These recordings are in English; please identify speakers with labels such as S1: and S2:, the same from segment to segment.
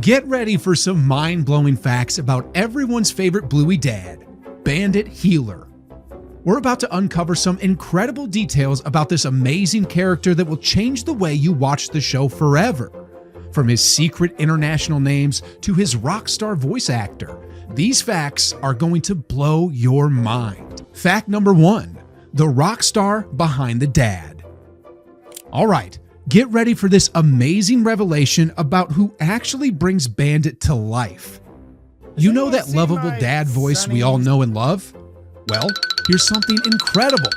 S1: Get ready for some mind-blowing facts about everyone's favorite Bluey dad, Bandit Healer. We're about to uncover some incredible details about this amazing character that will change the way you watch the show forever. From his secret international names to his rock star voice actor, these facts are going to blow your mind. Fact number 1, the rock star behind the dad. All right, get ready for this amazing revelation about who actually brings Bandit to life. You know that lovable dad voice we all know and love? Well, here's something incredible.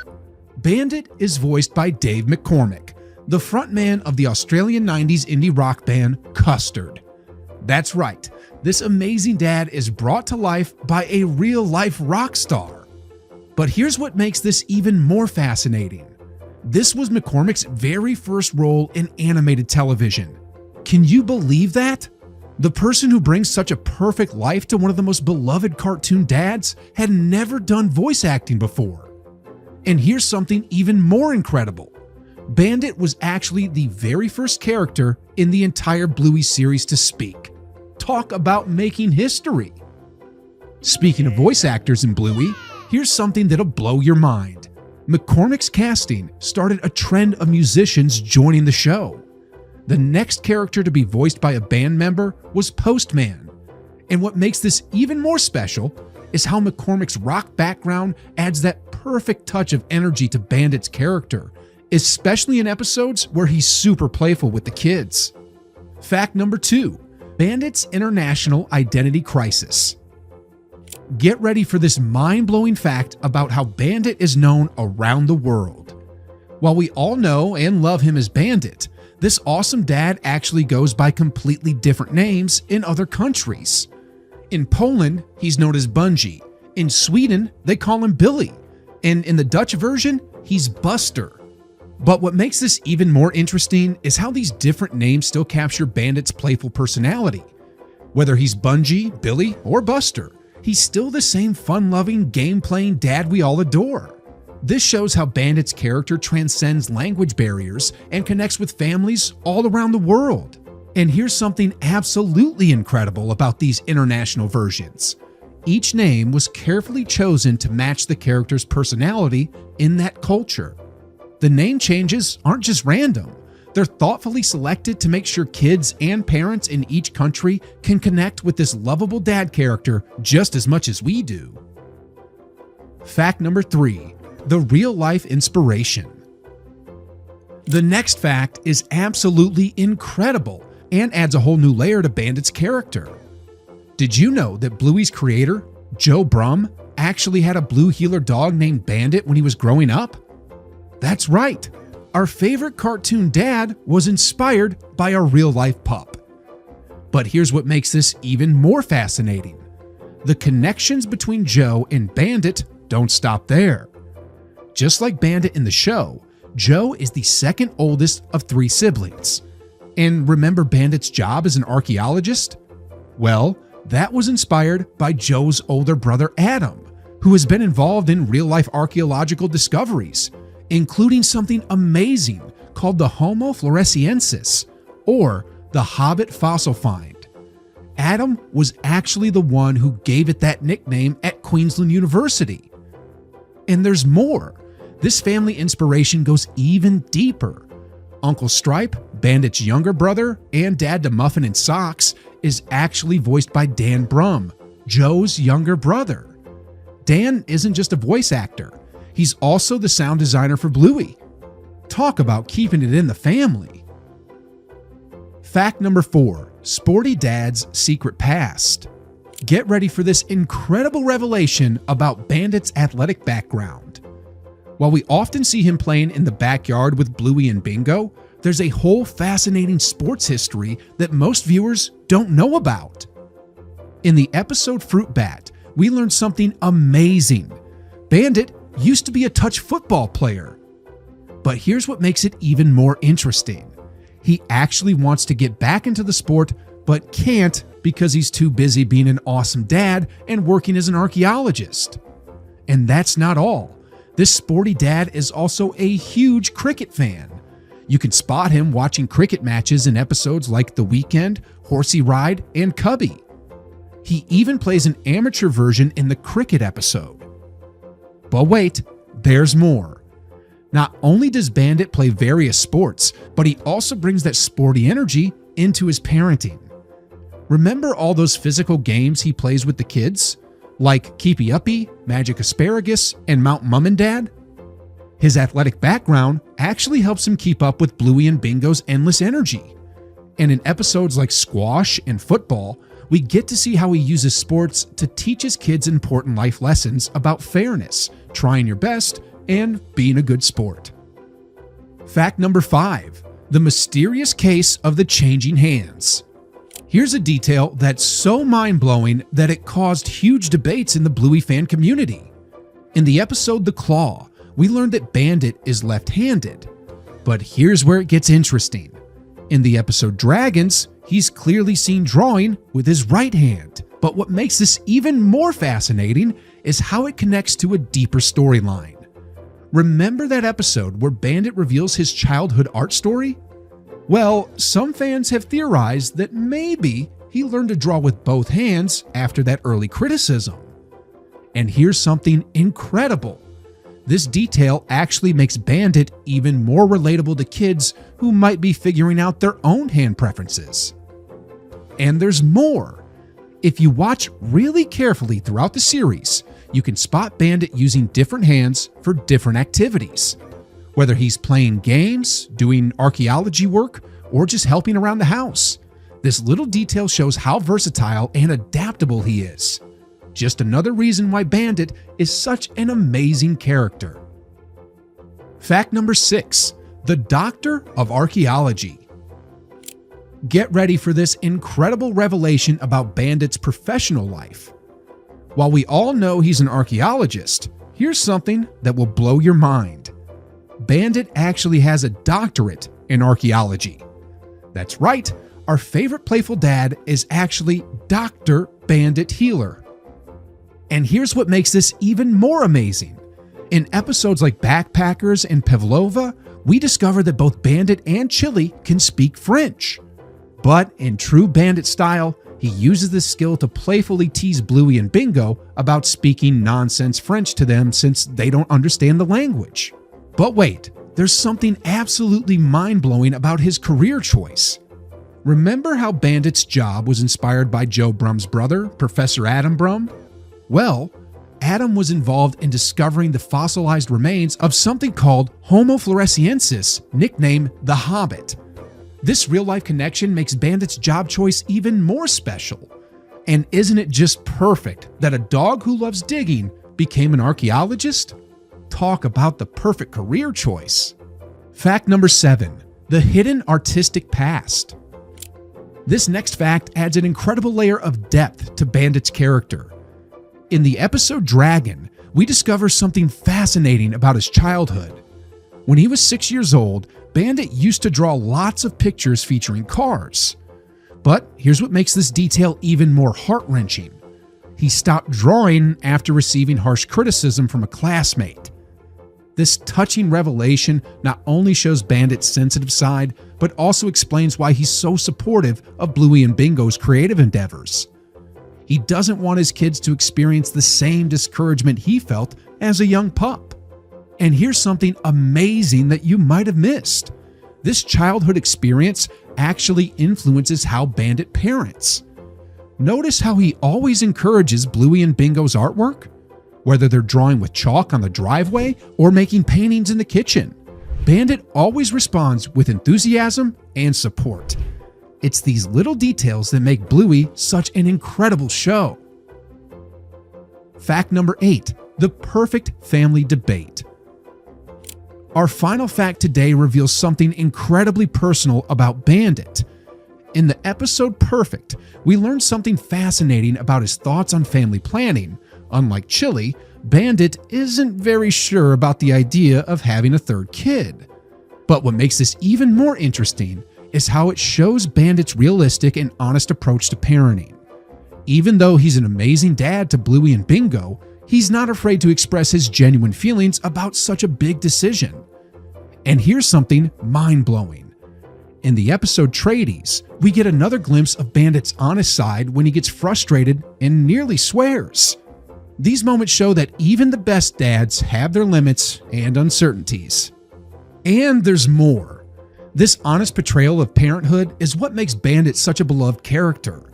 S1: Bandit is voiced by Dave McCormick, the frontman of the Australian 90s indie rock band Custard. That's right, this amazing dad is brought to life by a real-life rock star. But here's what makes this even more fascinating. This was McCormick's very first role in animated television. Can you believe that? The person who brings such a perfect life to one of the most beloved cartoon dads had never done voice acting before. And here's something even more incredible. Bandit was actually the very first character in the entire Bluey series to speak. Talk about making history. Speaking of voice actors in Bluey, here's something that'll blow your mind. McCormick's casting started a trend of musicians joining the show. The next character to be voiced by a band member was Postman. And what makes this even more special is how McCormick's rock background adds that perfect touch of energy to Bandit's character, especially in episodes where he's super playful with the kids. Fact number 2, Bandit's international identity crisis. Get ready for this mind-blowing fact about how Bandit is known around the world. While we all know and love him as Bandit, this awesome dad actually goes by completely different names in other countries. In Poland, he's known as Bungie. In Sweden, they call him Billy. And in the Dutch version, he's Buster. But what makes this even more interesting is how these different names still capture Bandit's playful personality. Whether he's Bungie, Billy, or Buster, he's still the same fun-loving, game-playing dad we all adore. This shows how Bandit's character transcends language barriers and connects with families all around the world. And here's something absolutely incredible about these international versions. Each name was carefully chosen to match the character's personality in that culture. The name changes aren't just random. They're thoughtfully selected to make sure kids and parents in each country can connect with this lovable dad character just as much as we do. Fact number 3, the real-life inspiration. The next fact is absolutely incredible and adds a whole new layer to Bandit's character. Did you know that Bluey's creator, Joe Brumm, actually had a blue heeler dog named Bandit when he was growing up? That's right. Our favorite cartoon dad was inspired by a real-life pup. But here's what makes this even more fascinating. The connections between Joe and Bandit don't stop there. Just like Bandit in the show, Joe is the second oldest of 3 siblings. And remember Bandit's job as an archaeologist? Well, that was inspired by Joe's older brother Adam, who has been involved in real-life archaeological discoveries, including something amazing called the Homo floresiensis, or the Hobbit fossil find. Adam was actually the one who gave it that nickname at Queensland University. And there's more. This family inspiration goes even deeper. Uncle Stripe, Bandit's younger brother, and Dad to Muffin and Socks is actually voiced by Dan Brumm, Joe's younger brother. Dan isn't just a voice actor. He's also the sound designer for Bluey. Talk about keeping it in the family. Fact number 4, Sporty Dad's secret past. Get ready for this incredible revelation about Bandit's athletic background. While we often see him playing in the backyard with Bluey and Bingo, there's a whole fascinating sports history that most viewers don't know about. In the episode Fruit Bat, we learned something amazing. Bandit used to be a touch football player. But here's what makes it even more interesting. He actually wants to get back into the sport, but can't because he's too busy being an awesome dad and working as an archaeologist. And that's not all. This sporty dad is also a huge cricket fan. You can spot him watching cricket matches in episodes like The Weekend, Horsey Ride, and Cubby. He even plays an amateur version in the cricket episode. But wait, there's more. Not only does Bandit play various sports, but he also brings that sporty energy into his parenting. Remember all those physical games he plays with the kids? Like Keepy Uppy, Magic Asparagus, and Mount Mum and Dad? His athletic background actually helps him keep up with Bluey and Bingo's endless energy. And in episodes like Squash and Football, we get to see how he uses sports to teach his kids important life lessons about fairness, trying your best, and being a good sport. Fact number 5, the mysterious case of the changing hands. Here's a detail that's so mind-blowing that it caused huge debates in the Bluey fan community. In the episode The Claw, we learned that Bandit is left-handed. But here's where it gets interesting. In the episode Dragons, he's clearly seen drawing with his right hand. But what makes this even more fascinating is how it connects to a deeper storyline. Remember that episode where Bandit reveals his childhood art story? Well, some fans have theorized that maybe he learned to draw with both hands after that early criticism. And here's something incredible. This detail actually makes Bandit even more relatable to kids who might be figuring out their own hand preferences. And there's more. If you watch really carefully throughout the series, you can spot Bandit using different hands for different activities. Whether he's playing games, doing archaeology work, or just helping around the house. This little detail shows how versatile and adaptable he is. Just another reason why Bandit is such an amazing character. Fact number 6, the Doctor of Archaeology. Get ready for this incredible revelation about Bandit's professional life. While we all know he's an archaeologist, here's something that will blow your mind. Bandit actually has a doctorate in archaeology. That's right, our favorite playful dad is actually Dr. Bandit Healer. And here's what makes this even more amazing. In episodes like Backpackers and Pavlova, we discover that both Bandit and Chili can speak French. But in true Bandit style, he uses this skill to playfully tease Bluey and Bingo about speaking nonsense French to them since they don't understand the language. But wait, there's something absolutely mind-blowing about his career choice. Remember how Bandit's job was inspired by Joe Brum's brother, Professor Adam Brum? Well, Adam was involved in discovering the fossilized remains of something called Homo floresiensis, nicknamed the Hobbit. This real-life connection makes Bandit's job choice even more special. And isn't it just perfect that a dog who loves digging became an archaeologist? Talk about the perfect career choice. Fact number 7, the hidden artistic past. This next fact adds an incredible layer of depth to Bandit's character. In the episode Dragon, we discover something fascinating about his childhood. When he was 6 years old, Bandit used to draw lots of pictures featuring cars. But here's what makes this detail even more heart-wrenching. He stopped drawing after receiving harsh criticism from a classmate. This touching revelation not only shows Bandit's sensitive side, but also explains why he's so supportive of Bluey and Bingo's creative endeavors. He doesn't want his kids to experience the same discouragement he felt as a young pup. And here's something amazing that you might have missed. This childhood experience actually influences how Bandit parents. Notice how he always encourages Bluey and Bingo's artwork? Whether they're drawing with chalk on the driveway or making paintings in the kitchen, Bandit always responds with enthusiasm and support. It's these little details that make Bluey such an incredible show. Fact number 8, the perfect family debate. Our final fact today reveals something incredibly personal about Bandit. In the episode Perfect, we learned something fascinating about his thoughts on family planning. Unlike Chili, Bandit isn't very sure about the idea of having a third kid. But what makes this even more interesting is how it shows Bandit's realistic and honest approach to parenting. Even though he's an amazing dad to Bluey and Bingo, he's not afraid to express his genuine feelings about such a big decision. And here's something mind-blowing. In the episode Tradies, we get another glimpse of Bandit's honest side when he gets frustrated and nearly swears. These moments show that even the best dads have their limits and uncertainties. And there's more. This honest portrayal of parenthood is what makes Bandit such a beloved character.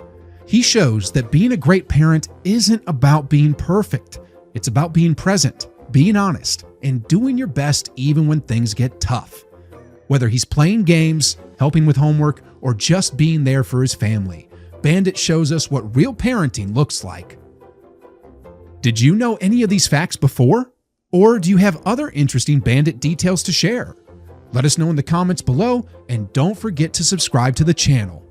S1: He shows that being a great parent isn't about being perfect. It's about being present, being honest, and doing your best even when things get tough. Whether he's playing games, helping with homework, or just being there for his family, Bandit shows us what real parenting looks like. Did you know any of these facts before? Or do you have other interesting Bandit details to share? Let us know in the comments below, and don't forget to subscribe to the channel.